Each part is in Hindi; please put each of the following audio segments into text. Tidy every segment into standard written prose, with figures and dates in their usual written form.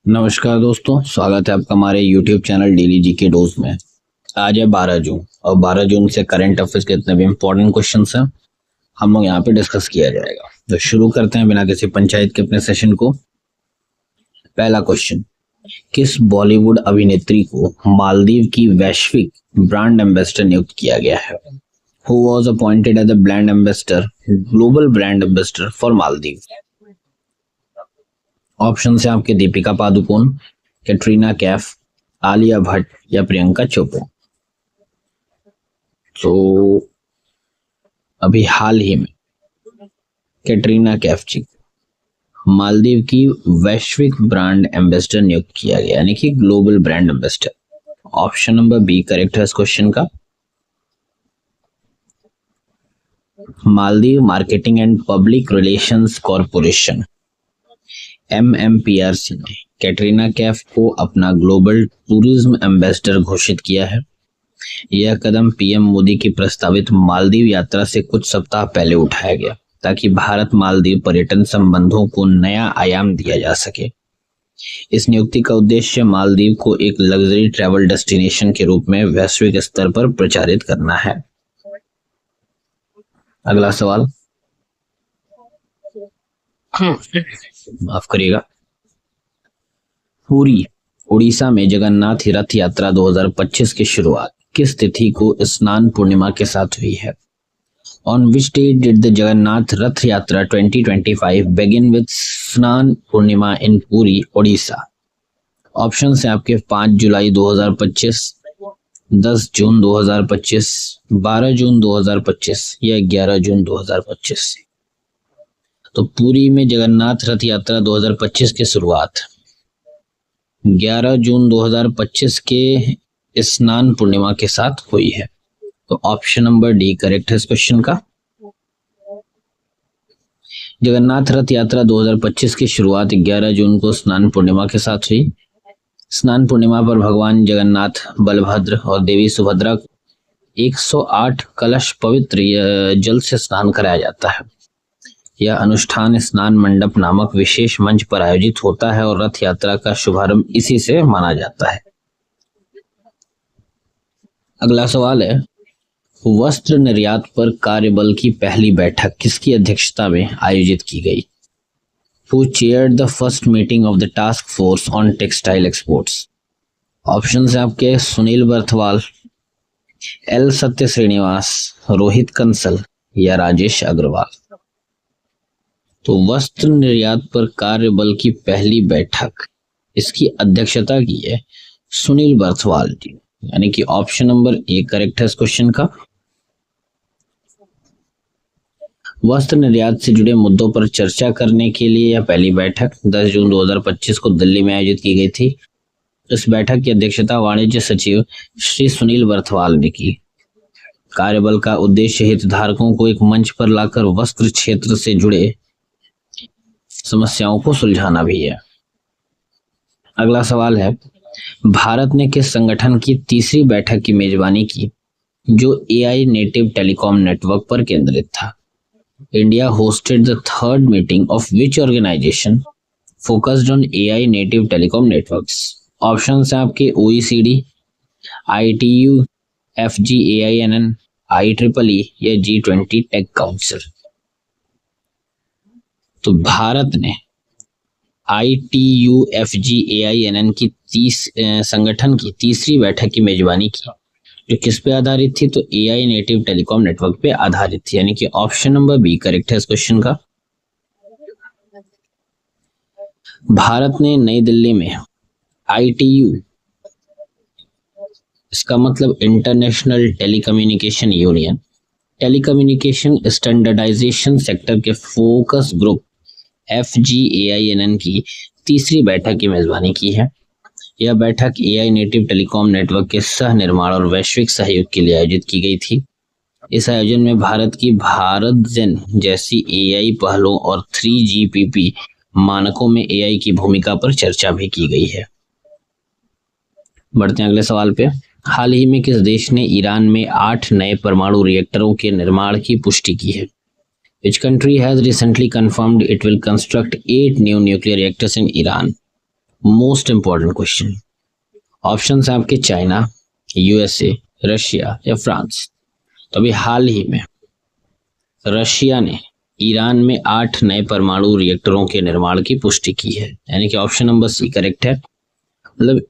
नमस्कार दोस्तों, स्वागत है आपका हमारे YouTube channel daily GK dose में। आज है 12 जून और 12 जून से करंट अफेयर्स के इतने भी इम्पोर्टेंट क्वेश्चंस हैं हम लोग यहाँ पे डिस्कस किया जाएगा। तो शुरू करते हैं बिना किसी पंचायत के अपने सेशन को। पहला क्वेश्चन, किस बॉलीवुड अभिनेत्री को मालदीव की वैश्विक ब्रांड एम्बेसडर नियुक्त किया गया है? Who was appointed as the brand ambassador, global brand ambassador for Maldives? Option है आपके दीपिका पादुकोण, कैटरीना कैफ, आलिया भट्ट या प्रियंका चोपड़ा। तो अभी हाल ही में कैटरीना कैफ जी मालदीव की वैश्विक ब्रांड एम्बेसडर नियुक्त किया गया, यानी कि global brand ambassador. Option number B correct है इस क्वेश्चन का। Maldives marketing and public relations corporation MMPRC ने कैटरीना कैफ को अपना ग्लोबल टूरिज्म एम्बेसडर घोषित किया है। यह कदम पीएम मोदी की प्रस्तावित मालदीव यात्रा से कुछ सप्ताह पहले उठाया गया ताकि भारत मालदीव पर्यटन संबंधों को नया आयाम दिया जा सके। इस नियुक्ति का उद्देश्य मालदीव को एक लग्जरी ट्रैवल डेस्टिनेशन के रूप में वैश्विक स्तर पर प्रचारित करना है। अगला सवाल, माफ करिएगा। पुरी उड़ीसा में जगन्नाथ रथ यात्रा 2025 की शुरुआत किस तिथि को स्नान पूर्णिमा के साथ हुई है? On which day did the Jagannath रथ यात्रा 2025 begin with स्नान पूर्णिमा इन पुरी उड़ीसा? ऑप्शन है आपके 5 जुलाई 2025, 10 जून 2025, 12 जून 2025 या 11 जून 2025। तो पुरी में जगन्नाथ रथ यात्रा 2025 की शुरुआत 11 जून 2025 के स्नान पूर्णिमा के साथ हुई है। तो ऑप्शन नंबर डी करेक्ट है इस क्वेश्चन का। जगन्नाथ रथ यात्रा 2025 की शुरुआत 11 जून को स्नान पूर्णिमा के साथ हुई। स्नान पूर्णिमा पर भगवान जगन्नाथ, बलभद्र और देवी सुभद्रा को 108 कलश पवित्र जल से स्नान कराया जाता है। यह अनुष्ठान स्नान मंडप नामक विशेष मंच पर आयोजित होता है और रथ यात्रा का शुभारंभ इसी से माना जाता है। अगला सवाल है, वस्त्र निर्यात पर कार्यबल की पहली बैठक किसकी अध्यक्षता में आयोजित की गई? Who chaired the first meeting of the task force on textile exports? Option है आपके सुनील बर्थवाल, एल सत्य श्रीनिवास, रोहित कंसल या राजेश अग्रवाल। तो वस्त्र निर्यात पर कार्यबल की पहली बैठक इसकी अध्यक्षता की है सुनील बर्थवाल जी, यानी कि ऑप्शन नंबर ए करेक्ट है इस क्वेश्चन का। वस्त्र निर्यात से जुड़े मुद्दों पर चर्चा करने के लिए यह पहली बैठक 10 जून 2025 को दिल्ली में आयोजित की गई थी। इस बैठक की अध्यक्षता वाणिज्य सचिव श्री सुनील बर्थवाल ने की। कार्यबल का उद्देश्य हितधारकों को एक मंच पर लाकर वस्त्र क्षेत्र से जुड़े समस्याओं को सुलझाना भी है। अगला सवाल है, भारत ने किस संगठन की तीसरी बैठक की मेजबानी की जो AI नेटिव टेलीकॉम नेटवर्क पर केंद्रित था? India hosted the third meeting of which organization focused on AI native telecom networks? Option है आपके OECD, ITU, FGAINN, IEEE या G20 टेक काउंसिल। तो भारत ने ITU FGAINN की संगठन की तीसरी बैठक की मेजबानी की जो किस पे आधारित थी? तो AI नेटिव टेलीकॉम नेटवर्क पे आधारित थी, यानी कि ऑप्शन नंबर बी करेक्ट है इस क्वेश्चन का। भारत ने नई दिल्ली में ITU, इसका मतलब international telecommunication union, telecommunication standardization sector के फोकस ग्रुप FGAINN की तीसरी बैठक की मेजबानी की है। यह बैठक AI नेटिव टेलीकॉम नेटवर्क के सह निर्माण और वैश्विक सहयोग के लिए आयोजित की गई थी। इस आयोजन में भारत की भारतजेन जैसी AI पहलों और 3GPP मानकों में AI की भूमिका पर चर्चा भी की गई है। बढ़ते हैं अगले सवाल पे। हाल ही में किस देश ने ईरान में 8 नए परमाणु रिएक्टरों के निर्माण की पुष्टि की है? Which country has recently confirmed it will construct 8 new nuclear reactors in Iran? Most important question. Option है आपके चाइना, यूएसए, रशिया या फ्रांस। तो अभी हाल ही में रशिया ने ईरान में 8 नए परमाणु रिएक्टरों के निर्माण की पुष्टि की है, यानी कि ऑप्शन नंबर सी करेक्ट है। मतलब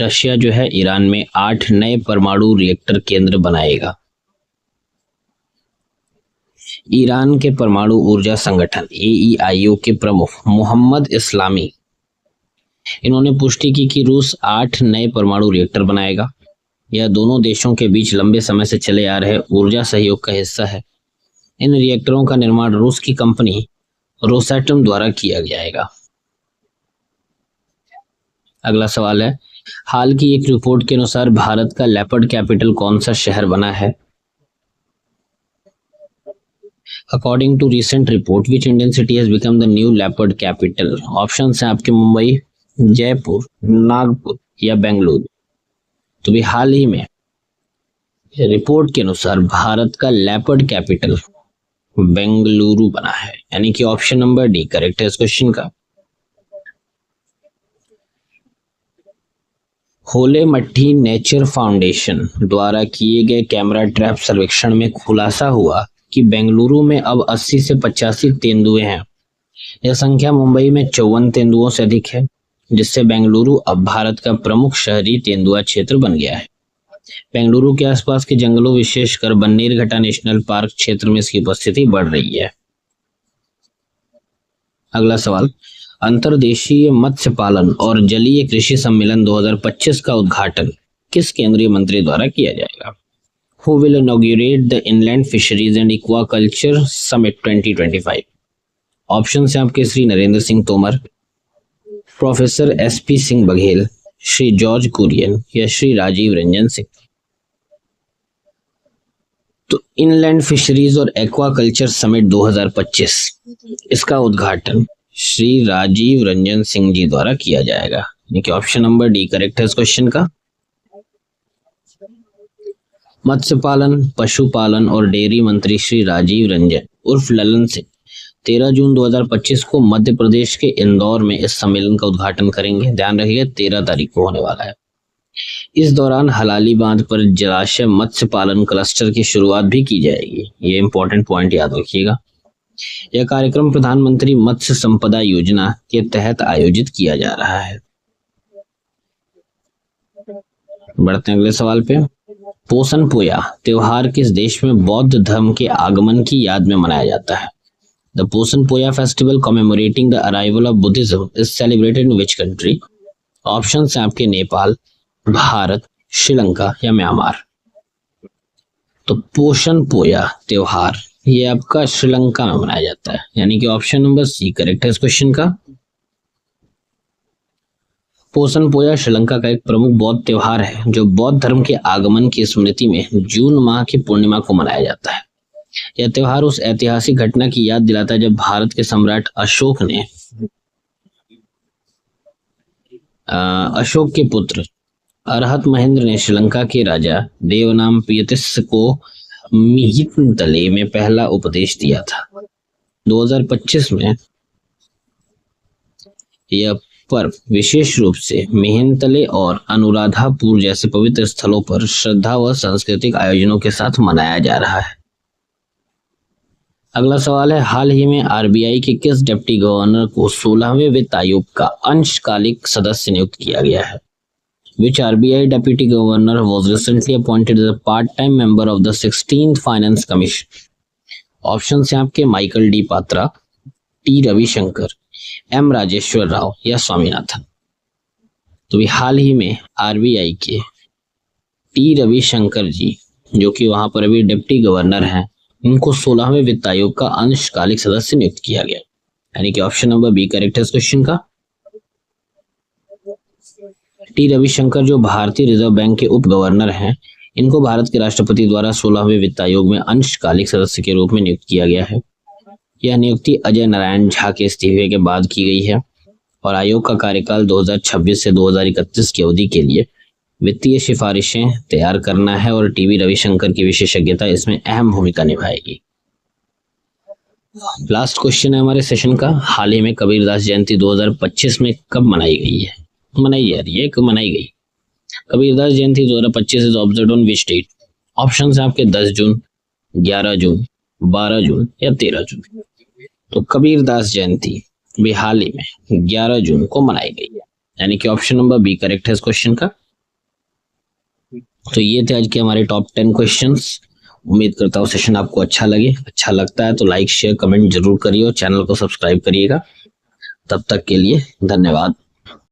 रशिया जो है ईरान में 8 नए परमाणु रिएक्टर केंद्र बनाएगा। ईरान के परमाणु ऊर्जा संगठन AEIO के प्रमुख मोहम्मद इस्लामी, इन्होंने पुष्टि की कि रूस 8 नए परमाणु रिएक्टर बनाएगा। यह दोनों देशों के बीच लंबे समय से चले आ रहे ऊर्जा सहयोग का हिस्सा है। इन रिएक्टरों का निर्माण रूस की कंपनी रोसैटम द्वारा किया जाएगा। अगला सवाल है, हाल की एक रिपोर्ट के अनुसार भारत का लेपर्ड कैपिटल कौन सा शहर बना है? According to recent report which Indian city has become the new leopard capital? Option है आपके मुंबई, जयपुर, नागपुर या बेंगलुरु। तो भी हाल ही में रिपोर्ट के अनुसार भारत का लेपर्ड कैपिटल बेंगलुरु बना है, यानी कि ऑप्शन नंबर डी करेक्ट है इस क्वेश्चन का। होले मट्टी नेचर फाउंडेशन द्वारा किए गए कैमरा ट्रैप सर्वेक्षण में खुलासा हुआ कि बेंगलुरु में अब 80 से 85 तेंदुए हैं। यह संख्या मुंबई में 54 तेंदुओं से अधिक है, जिससे बेंगलुरु अब भारत का प्रमुख शहरी तेंदुआ क्षेत्र बन गया है। बेंगलुरु के आसपास के जंगलों, विशेषकर बन्नेरघट्टा नेशनल पार्क क्षेत्र में इसकी उपस्थिति बढ़ रही है। अगला सवाल, अंतर्देशीय मत्स्य पालन और जलीय कृषि सम्मेलन 2025 का उद्घाटन किस केंद्रीय मंत्री द्वारा किया जाएगा? Who will inaugurate the Inland Fisheries and Aquaculture Summit 2025? Option है आपके श्री नरेंद्र सिंह तोमर, प्रोफेसर SP सिंह बघेल, श्री जॉर्ज कुरियन या श्री राजीव रंजन सिंह। तो इनलैंड फिशरीज और एक्वाकल्चर समिट 2025, इसका उद्घाटन श्री राजीव रंजन सिंह जी द्वारा किया जाएगा, यानी कि ऑप्शन नंबर डी करेक्ट है इस क्वेश्चन का। मत्स्य पालन, पशुपालन और डेयरी मंत्री श्री राजीव रंजन उर्फ ललन सिंह 13 जून 2025 को मध्य प्रदेश के इंदौर में इस सम्मेलन का उद्घाटन करेंगे। ध्यान रखिए 13 तारीख को होने वाला है। इस दौरान हलाली बांध पर जलाशय मत्स्य पालन क्लस्टर की शुरुआत भी की जाएगी। ये इंपॉर्टेंट पॉइंट याद रखिएगा। यह कार्यक्रम प्रधानमंत्री मत्स्य संपदा योजना के तहत आयोजित किया जा रहा है। बढ़ते हैं अगले सवाल पे। पोषण पोया त्योहार किस देश में बौद्ध धर्म के आगमन की याद में मनाया जाता है? The Posan Poya festival commemorating the arrival of Buddhism is celebrated in which country? Options हैं आपके नेपाल, भारत, श्रीलंका या म्यांमार। तो पोषण पोया त्योहार ये आपका श्रीलंका में मनाया जाता है, यानी कि ऑप्शन नंबर सी करेक्ट है इस क्वेश्चन का। पोषण पोया श्रीलंका का एक प्रमुख बौद्ध त्योहार है जो बौद्ध धर्म के आगमन की स्मृति में जून माह की पूर्णिमा को मनाया जाता है। यह त्योहार उस ऐतिहासिक घटना की याद दिलाता है जब भारत के सम्राट अशोक के पुत्र अरहत महेंद्र ने श्रीलंका के राजा देवनामपियतिस को मिहिंतले में पहला उपदेश दिया था। 2025 में यह पर्व विशेष रूप से मिहिंतले और अनुराधापुर जैसे पवित्र स्थलों पर श्रद्धा व सांस्कृतिक आयोजनों के साथ मनाया जा रहा है। अगला सवाल है, हाल ही में RBI के किस डिप्टी गवर्नर को 16वें वित्त आयोग का अंशकालिक सदस्य नियुक्त किया गया है? Which RBI deputy governor was recently appointed as a part-time member of the 16th Finance Commission? Option हैं आपके Michael D Patra, T Ravishankar, M Rajeshwar Rao या स्वामीनाथन। तो भी हाल ही में RBI के T रविशंकर जी, जो कि वहां पर अभी डिप्टी गवर्नर हैं, इनको 16वें वित्त आयोग का अंशकालिक सदस्य नियुक्त किया गया, यानी कि ऑप्शन नंबर बी करेक्ट है इस क्वेश्चन का। टी रविशंकर जो भारतीय रिजर्व बैंक के उप गवर्नर हैं, इनको भारत के राष्ट्रपति द्वारा 16वें वित्त आयोग में अंशकालिक सदस्य के रूप में नियुक्त किया गया है। यह नियुक्ति अजय नारायण झा के इस्तीफे के बाद की गई है और आयोग का कार्यकाल 2026 से 2031 की अवधि के लिए वित्तीय सिफारिशें तैयार करना है और टीवी रविशंकर की विशेषज्ञता इसमें अहम भूमिका निभाएगी। लास्ट क्वेश्चन है हमारे सेशन का, हाल ही में कबीरदास जयंती 2025 में कब मनाई गई है? मनाई जा रही है, मनाई गई। Kabirdas Jayanti 2025 is observed on which date? Option है आपके 10 जून, 11 जून, 12 जून या 13 जून। तो कबीरदास जयंती भी हाल ही में 11 जून को मनाई गई है, यानी कि ऑप्शन नंबर बी करेक्ट है इस क्वेश्चन का। तो ये थे आज के हमारे टॉप 10 क्वेश्चंस। उम्मीद करता हूँ सेशन आपको अच्छा लगे। अच्छा लगता है तो लाइक शेयर कमेंट जरूर करिए और चैनल को सब्सक्राइब करिएगा। तब तक के लिए धन्यवाद।